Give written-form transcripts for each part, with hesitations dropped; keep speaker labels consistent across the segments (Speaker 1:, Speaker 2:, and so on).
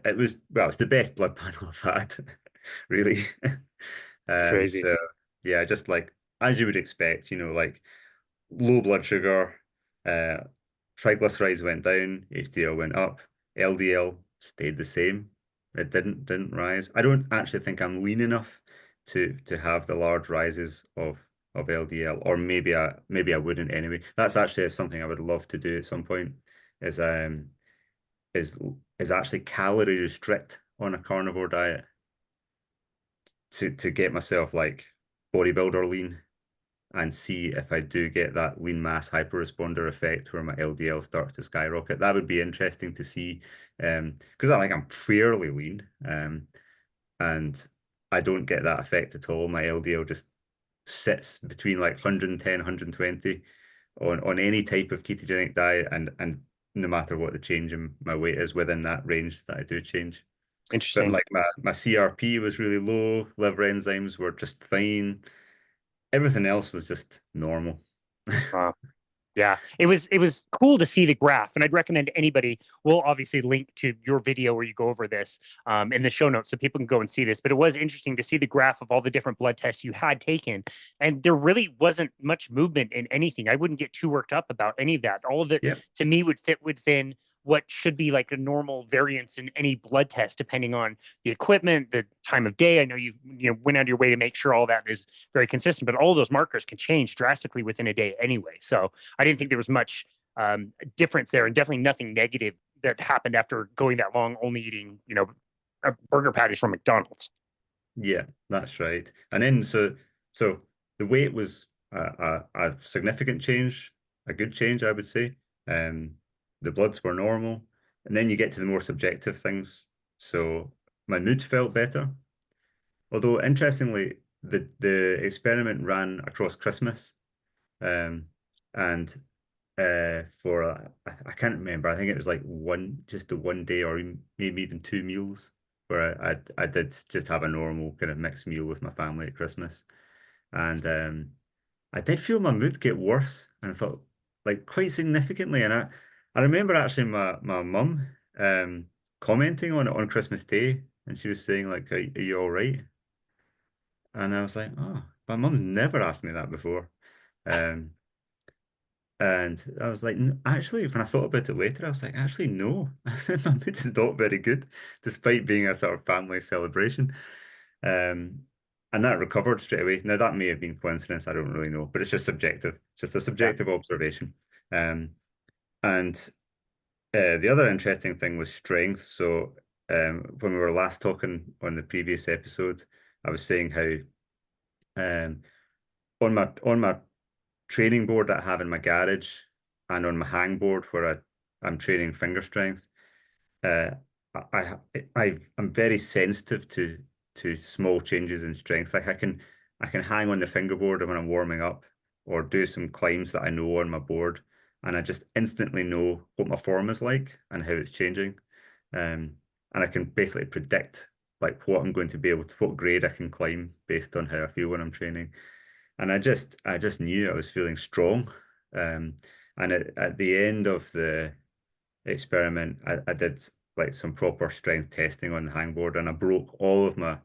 Speaker 1: it was, well, it's the best blood panel I've had, really.
Speaker 2: It's crazy.
Speaker 1: So yeah, just like as you would expect, like low blood sugar, uh, triglycerides went down, HDL went up, LDL stayed the same. It didn't rise. I don't actually think I'm lean enough to have the large rises of LDL, or maybe I wouldn't anyway. That's actually something I would love to do at some point. Is is is actually calorie restrict on a carnivore diet to get myself like bodybuilder lean and see if I do get that lean mass hyperresponder effect where my LDL starts to skyrocket. That would be interesting to see, because I'm fairly lean, and I don't get that effect at all. My LDL just sits between like 110, 120 on any type of ketogenic diet, and no matter what the change in my weight is within that range that I do change. But
Speaker 2: Interesting.
Speaker 1: like my CRP was really low, liver enzymes were just fine. Everything else was just normal.
Speaker 2: Wow. Yeah, it was cool to see the graph, and I'd recommend anybody. We'll obviously link to your video where you go over this in the show notes, so people can go and see this. But it was interesting to see the graph of all the different blood tests you had taken, and there really wasn't much movement in anything. I wouldn't get too worked up about any of that. All of it
Speaker 1: Yeah.
Speaker 2: to me would fit within what should be like a normal variance in any blood test, depending on the equipment, the time of day. I know you went out of your way to make sure all that is very consistent, but all of those markers can change drastically within a day anyway. So I didn't think there was much difference there, and definitely nothing negative that happened after going that long only eating, burger patties from McDonald's.
Speaker 1: Yeah, that's right. And then so the weight was a significant change, a good change, I would say. Um, the bloods were normal, and then you get to the more subjective things. So my mood felt better. Although interestingly, the experiment ran across Christmas, and for I can't remember. I think it was like just the one day, or maybe even two meals, where I did just have a normal kind of mixed meal with my family at Christmas, and I did feel my mood get worse, and I felt like quite significantly. And I remember actually my mum commenting on it on Christmas Day, and she was saying like, are you all right?" And I was like, "Oh, my mum never asked me that before." Um, And I was like, Actually, when I thought about it later, I was like, actually, no, my mood is not very good, despite being a sort of family celebration. Um, and that recovered straight away. Now, that may have been coincidence, I don't really know, but it's just subjective, just a
Speaker 2: Yeah.
Speaker 1: subjective observation. Um, and the other interesting thing was strength. So, when we were last talking on the previous episode, I was saying how um, on my training board that I have in my garage and on my hang board where I'm training finger strength. Uh, I'm very sensitive to small changes in strength. Like I can hang on the fingerboard when I'm warming up or do some climbs that I know on my board, and I just instantly know what my form is like and how it's changing. And I can basically predict like what I'm going to be able to, what grade I can climb based on how I feel when I'm training. And I just knew I was feeling strong. Um, and at the end of the experiment, I did like some proper strength testing on the hangboard, and I broke all of my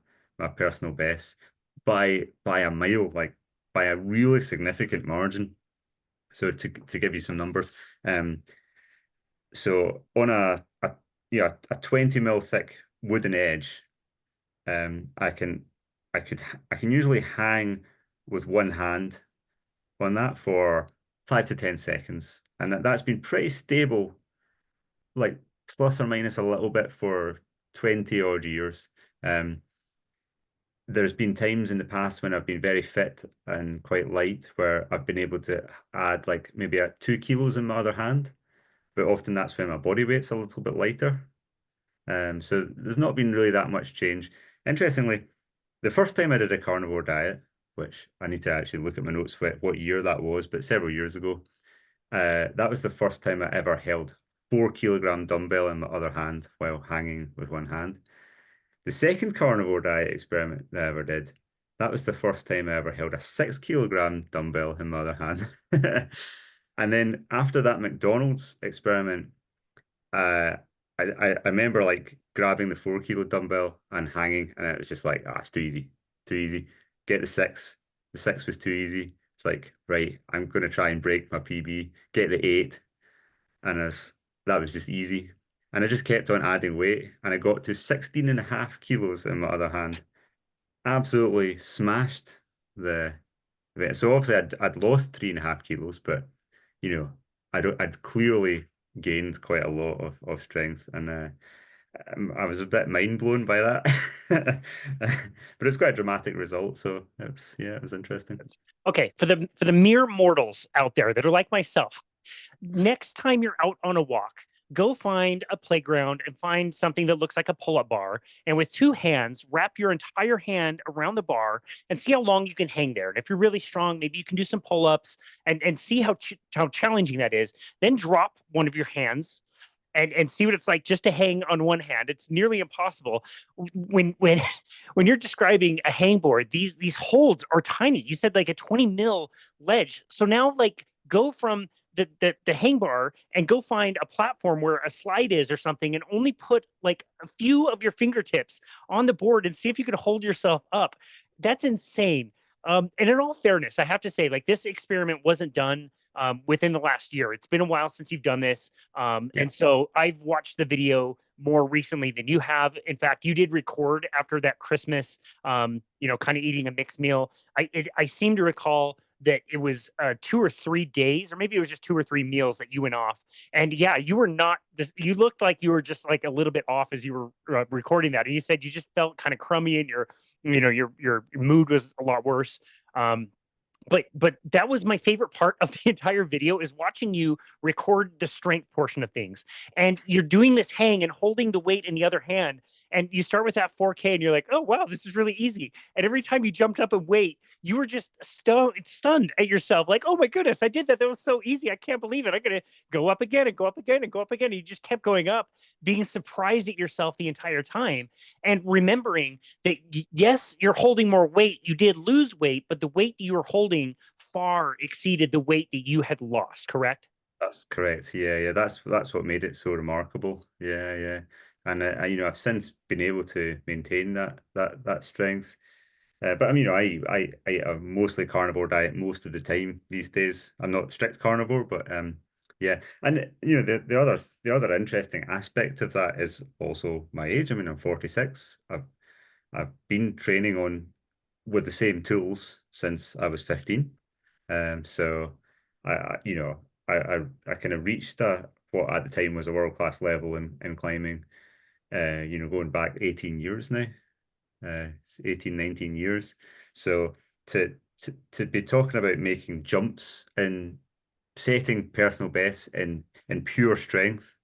Speaker 1: personal bests by a mile, like by a really significant margin. So to give you some numbers, so on a 20 mil thick wooden edge, I can I can usually hang with one hand on that for 5 to 10 seconds. And that's been pretty stable, like plus or minus a little bit for 20 odd years. Um, there's been times in the past when I've been very fit and quite light where I've been able to add like maybe 2 kilos in my other hand, but often that's when my body weight's a little bit lighter. So there's not been really that much change. Interestingly, the first time I did a carnivore diet, which I need to actually look at my notes what year that was, but several years ago, that was the first time I ever held 4 kilogram dumbbell in my other hand while hanging with one hand. The second carnivore diet experiment that I ever did, that was the first time I ever held a 6 kilogram dumbbell in my other hand. And then after that McDonald's experiment, uh, I remember like grabbing the 4 kilo dumbbell and hanging, and it was just like, ah, it's too easy, too easy. Get the six. The six was too easy. It's like, right, I'm gonna try and break my PB, get the eight, and that was just easy. And I just kept on adding weight, and I got to 16 and a half kilos in my other hand. Absolutely smashed the so obviously I'd lost 3.5 kilos, but you know, I'd clearly gained quite a lot of strength, and I was a bit mind blown by that. But it's quite a dramatic result, so it was interesting.
Speaker 2: Okay, for the mere mortals out there that are like myself, next time you're out on a walk, go find a playground and find something that looks like a pull-up bar. And with two hands, wrap your entire hand around the bar and see how long you can hang there. And if you're really strong, maybe you can do some pull-ups and see how challenging that is. Then drop one of your hands and see what it's like just to hang on one hand. It's nearly impossible. When when you're describing a hangboard, these holds are tiny. You said like a 20 mil ledge. So now like go from the hang bar and go find a platform where a slide is or something and only put like a few of your fingertips on the board and see if you can hold yourself up. That's insane. And in all fairness, I have to say, like this experiment wasn't done within the last year. It's been a while since you've done this.
Speaker 1: Yeah.
Speaker 2: And so I've watched the video more recently than you have. In fact, you did record after that Christmas, kind of eating a mixed meal. I seem to recall that it was 2 or 3 days, or maybe it was just 2 or 3 meals that you went off. And yeah, you were not this. You looked like you were just like a little bit off as you were recording that. And you said you just felt kind of crummy, and your mood was a lot worse. Um, but that was my favorite part of the entire video is watching you record the strength portion of things. And you're doing this hang and holding the weight in the other hand, and you start with that 4K and you're like, oh wow, this is really easy. And every time you jumped up and weight, you were just stunned at yourself, like, oh my goodness, I did that. That was so easy. I can't believe it. I'm gonna go up again and go up again and go up again. And you just kept going up, being surprised at yourself the entire time, and remembering that yes, you're holding more weight. You did lose weight, but the weight that you were holding far exceeded the weight that you had lost, correct?
Speaker 1: That's correct. Yeah, yeah. That's what made it so remarkable. Yeah, yeah. And I've since been able to maintain that strength. But I mean, I eat a mostly carnivore diet most of the time these days. I'm not strict carnivore, but yeah. And the other interesting aspect of that is also my age. I mean, I'm 46. I've been training on with the same tools since I was 15. So I kind of reached what at the time was a world-class level in climbing, going back 18 years now, 18, 19 years. So to be talking about making jumps and setting personal bests in pure strength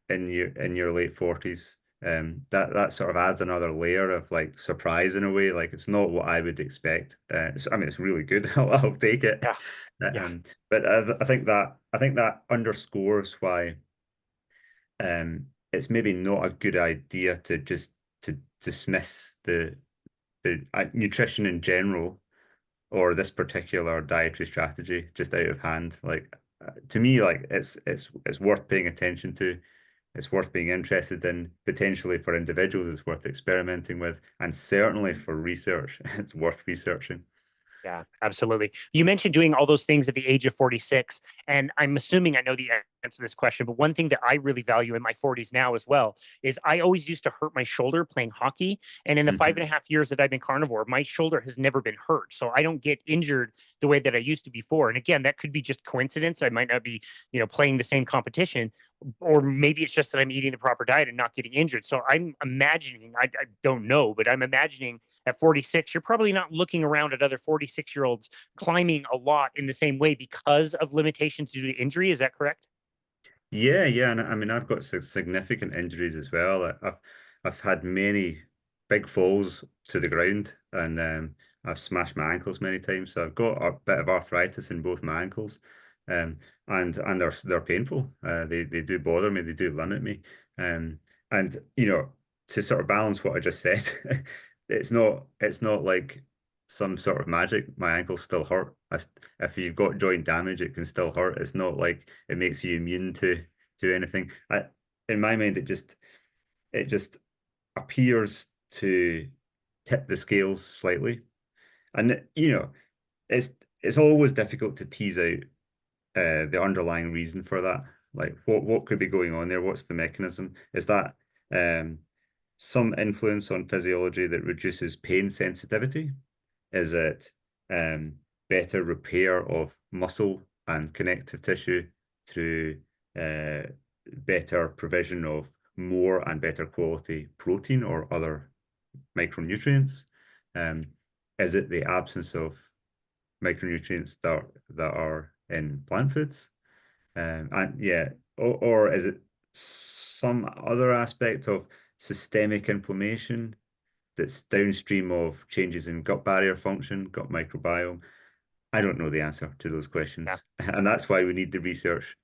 Speaker 1: in your late 40s, that sort of adds another layer of like surprise in a way. Like it's not what I would expect. I mean, it's really good. I'll take it.
Speaker 2: Yeah. Yeah.
Speaker 1: But I think that underscores why it's maybe not a good idea to just to dismiss the nutrition in general or this particular dietary strategy just out of hand. Like to me, like it's worth paying attention to. It's worth being interested in, potentially for individuals, it's worth experimenting with, and certainly for research, it's worth researching.
Speaker 2: Yeah, absolutely. You mentioned doing all those things at the age of 46, and I'm assuming I know the answer to this question, but one thing that I really value in my 40s now as well is I always used to hurt my shoulder playing hockey. And in the five
Speaker 1: Hmm.
Speaker 2: and a half years that I've been carnivore, my shoulder has never been hurt. So I don't get injured the way that I used to before. And again, that could be just coincidence. I might not be, playing the same competition, or maybe it's just that I'm eating the proper diet and not getting injured. So I'm imagining, I don't know, but I'm imagining at 46, you're probably not looking around at other 46-year-olds climbing a lot in the same way because of limitations due to injury. Is that correct?
Speaker 1: Yeah, yeah, and I mean I've got significant injuries as well. I've had many big falls to the ground, and I've smashed my ankles many times. So I've got a bit of arthritis in both my ankles, um, and they're painful. They do bother me. They do limit me. And to sort of balance what I just said, it's not like some sort of magic. My ankles still hurt. If you've got joint damage, it can still hurt. It's not like it makes you immune to anything. in my mind, it just appears to tip the scales slightly. And it's it's always difficult to tease out the underlying reason for that. Like what could be going on there? What's the mechanism? Is that um, some influence on physiology that reduces pain sensitivity? Is it better repair of muscle and connective tissue through uh, better provision of more and better quality protein or other micronutrients? Um, is it the absence of micronutrients that are in plant foods? And yeah, or is it some other aspect of systemic inflammation that's downstream of changes in gut barrier function, gut microbiome? I don't know the answer to those
Speaker 2: Yeah.
Speaker 1: questions, and that's why we need the research.